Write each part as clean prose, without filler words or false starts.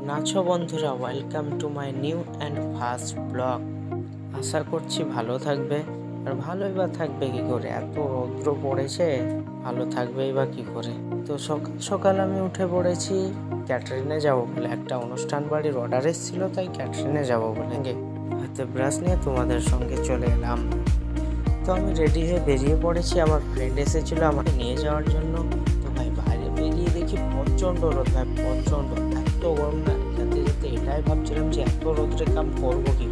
কেমন আছো বন্ধুরা? Welcome to my new and first blog. আশা করছি ভালো থাকবে। আর ভালোই বা থাকবে কি করে, এত রৌদ্র পড়েছে, ভালো থাকবেই বা কি করে। তো সকাল সকাল আমি উঠে পড়েছি ক্যাটারিনে যাব বলে, একটা অনুষ্ঠান বাড়ির অর্ডার এসেছিলো, তাই ক্যাটারিনে যাব বলে হাতে ব্রাশ নিয়ে তোমাদের সঙ্গে চলে এলাম। তো আমি রেডি হয়ে বেরিয়ে পড়েছি। আমার ফ্রেন্ড এসেছিলো আমাকে নিয়ে যাওয়ার জন্য। তো ভাই বাইরে বেরিয়ে দেখি প্রচণ্ড রোদ, ভাই প্রচণ্ড, এত গরম না। যেতে যেতে এটাই ভাবছিলাম যে এত রোদ্রে কাম করবো কি,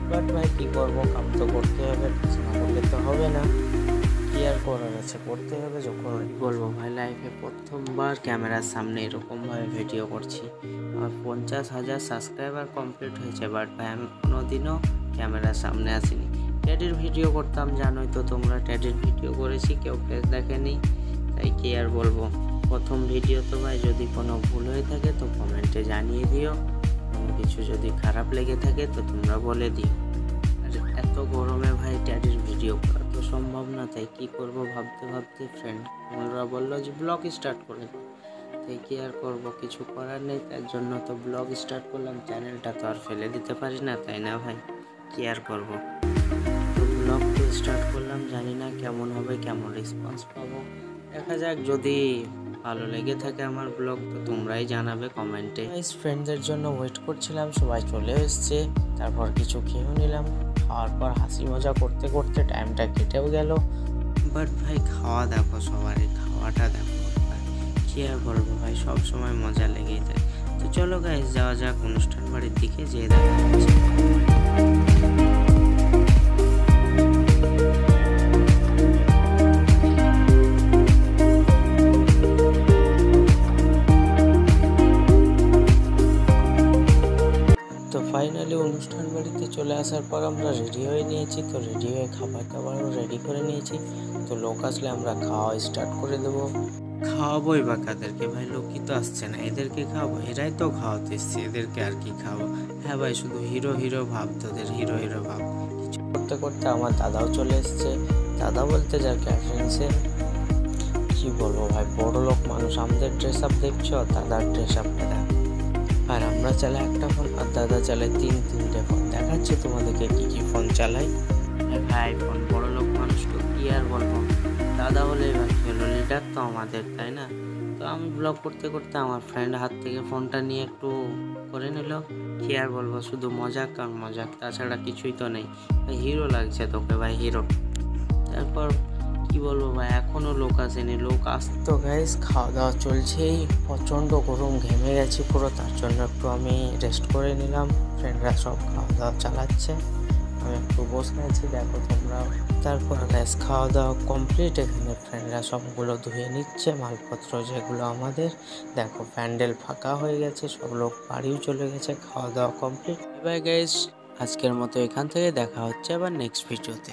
বাট ভাই কী করবো, কাম তো করতে হবে, না করলে তো হবে না। কি আর করার আছে, করতে হবে যখন। বলবো ভাই, লাইফে প্রথমবার ক্যামেরার সামনে এরকমভাবে ভিডিও করছি। আমার 50,000 সাবস্ক্রাইবার কমপ্লিট হয়েছে, বাট ভাই আমি কোনোদিনও ক্যামেরার সামনে আসিনি। ট্যাডির ভিডিও করতাম, জানোই তো তোমরা, ট্যাডির ভিডিও করেছি, কেউ ফেস দেখেনি, তাই কি আর বলবো। প্রথম ভিডিও তো ভাই, যদি কোনো ভুল হয়ে থাকে তো কমেন্টে জানিয়ে দিও, কোনো কিছু যদি খারাপ লেগে থাকে তো তোমরা বলে দিও। আর এত গরমে ভাই ট্যাডির ভিডিও করা তো সম্ভব না, তাই কি করব ভাবতে ভাবতে ফ্রেন্ডরা বললো যে ব্লগ স্টার্ট করে দাও। তাই কি আর করবো, কিছু করার নেই, তার জন্য তো ব্লগ স্টার্ট করলাম। চ্যানেলটা তো আর ফেলে দিতে পারি না, তাই না ভাই, কি আর করবো। তো ব্লগ তো স্টার্ট করলাম, জানি না কেমন হবে, কেমন রেসপন্স পাবো, দেখা যাক। যদি ভালো লেগে থাকে আমার ব্লগ তো তোমরাই জানাবে কমেন্টে। ফ্রেন্ডদের জন্য ওয়েট করছিলাম, সবাই চলে এসছে, তারপর কিছু খেয়েও নিলাম। খাওয়ার পর হাসি মজা করতে করতে টাইমটা কেটেও গেল। বাট ভাই খাওয়া দেখো, সবারই খাওয়াটা দেখো, কি আর বলবো ভাই, সব সময় মজা লেগেই থাকে। তো চলো গাইস, যাওয়া যাক অনুষ্ঠান বাড়ির দিকে, যেয়ে দেখা যাচ্ছে। তো ফাইনালি অনুষ্ঠান বাড়িতে চলে আসার পর আমরা রেডি হয়ে নিয়েছি। তো রেডি হয়ে খাবার দাবারও রেডি করে নিয়েছি। তো লোক আসলে আমরা খাওয়া স্টার্ট করে দেবো। খাওয়াবোই বা কাদেরকে ভাই, লোকই তো আসছে না, এদেরকে খাওয়াবো, এরাই তো খাওয়াতে এসছে, এদেরকে আর কি খাওয়াবো। হ্যাঁ ভাই, শুধু হিরো হিরো ভাব, তোদের হিরো হিরো ভাব। কিছু করতে করতে আমার দাদাও চলে এসছে। দাদা বলতে যার ক্যাটারিংসে, কি বলবো ভাই, বড় লোক মানুষ। আমাদের ড্রেস আপ দেখছো, দাদার ড্রেস আপটা দেখ। আর আমরা চালাই একটা ফোন, আর দাদা চালায় তিনটে ফোন। দেখাচ্ছি তোমাদেরকে কি কি ফোন চালাই। ভাই ফোন, বড় লোক মানুষ তো কি আর বলবো। দাদা হলে এবার ফেলো, লিডার তো আমাদের, তাই না। তো আমি ব্লগ করতে করতে আমার ফ্রেন্ড হাত থেকে ফোনটা নিয়ে একটু করে নিল। কি আর বলবো, শুধু মজাক আর মজাক, তাছাড়া কিছুই তো নেই। হিরো লাগছে তোকে ভাই, হিরো। তারপর কি বলবো ভাই, এখনো লোক আসেনি, লোক আসতো। গাইস খাওয়া দাওয়া চলছেই, প্রচণ্ড গরম, ঘেমে গেছি পুরো, তার জন্য একটু আমি রেস্ট করে নিলাম। ফ্রেন্ডরা সব খাওয়া দাওয়া চালাচ্ছে, আমি একটু বসে আছি, দেখো তোমরা। তারপর গ্যাস খাওয়া দাওয়া কমপ্লিট। এখানে ফ্রেন্ডরা সবগুলো ধুয়ে নিচ্ছে মালপত্র যেগুলো আমাদের। দেখো প্যান্ডেল ফাঁকা হয়ে গেছে, সব লোক বাড়িও চলে গেছে, খাওয়া দাওয়া কমপ্লিট। বাই গাইস, আজকের মতো এখান থেকে দেখা হচ্ছে আবার নেক্সট ভিডিওতে।